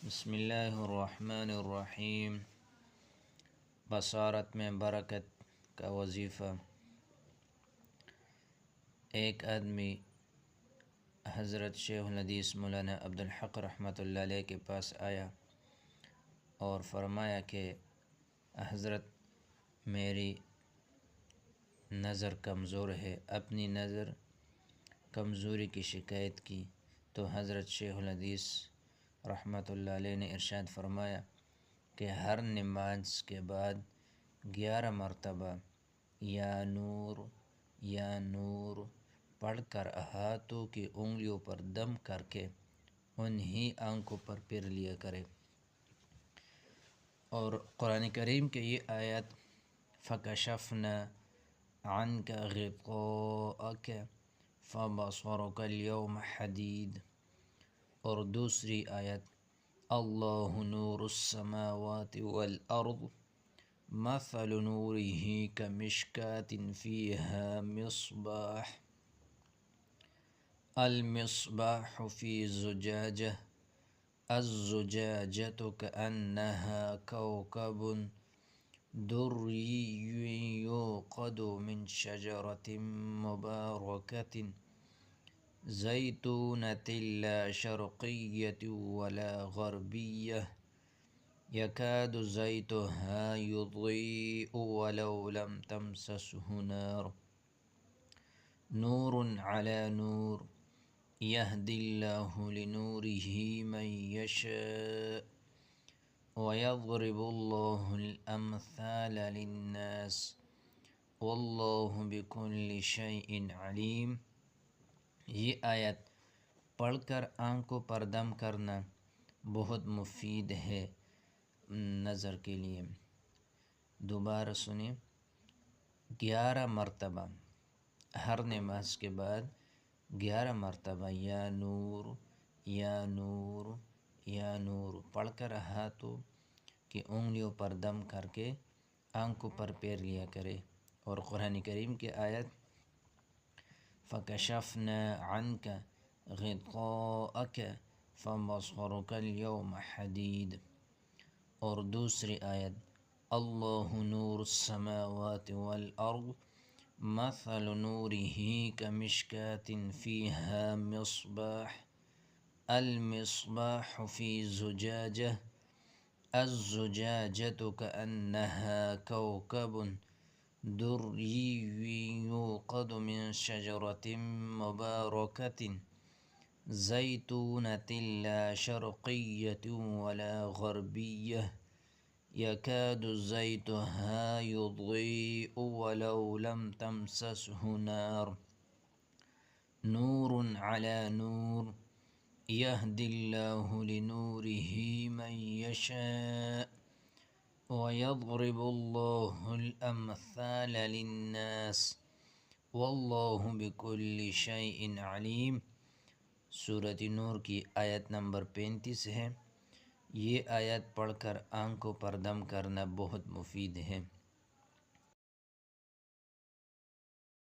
بسم اللہ الرحمن الرحیم۔ بصارت میں برکت کا وظیفہ۔ ایک آدمی حضرت شیخ الحدیث مولانا عبدالحق رحمۃ اللہ علیہ کے پاس آیا اور فرمایا کہ حضرت میری نظر کمزور ہے، اپنی نظر کمزوری کی شکایت کی تو حضرت شیخ الحدیث رحمۃ اللہ علیہ نے ارشاد فرمایا کہ ہر نماز کے بعد 11 مرتبہ یا نور پڑھ کر ہاتھوں کی انگلیوں پر دم کر کے انہی آنکھوں پر پھر لیا کرے۔ اور قرآن کریم کے یہ آیت فَكَشَفْنَا عَنْكَ غِطَاءَكَ فَبَصَرُكَ الْيَوْمَ حَدِيدٌ، اور دوسری آیت اللہ نور السماوات والارض مثل نورہ کمشکاة فیہا مصباح المصباح فی زجاجہ الزجاجة كأنها كوكب دري يوقد من شجرة مباركة زيتونة لا شرقية ولا غربية يكاد زيتها يضيء ولو لم تمسسه نار نور على نور يهدي الله لنوره من يشاء ويضرب الله الأمثال للناس والله بكل شيء عليم۔ یہ آیت پڑھ کر آنکھوں پر دم کرنا بہت مفید ہے نظر کے لیے۔ دوبارہ سنیں، 11 مرتبہ ہر نماز کے بعد 11 مرتبہ یا نور یا نور یا نور پڑھ کر ہاتھوں کی انگلیوں پر دم کر کے آنکھوں پر پیر لیا کرے۔ اور قرآن کریم کی آیت فَكَشَفْنَا عَنْكَ غِطَاءَكَ فَبَصَرُكَ الْيَوْمَ حَدِيدٌ، اور دوسری آیت اللہ نور السماوات والارض مثل نورہ کمشکاة فیہا مصباح المصباح فی زجاجہ الزجاجة كأنها كوكب دري يوقد من شجرة مباركة زيتونة لا شرقية ولا غربية يكاد زيتها يضيء ولو لم تمسسه نار نور على نور يهدي الله لنوره من يشاء ويضرب الله الأمثال للناس والله بكل شيء عليم۔ سورۃ نور کی آیت نمبر 35 ہے۔ یہ آیت پڑھ کر آنکھوں پر دم کرنا بہت مفید ہے۔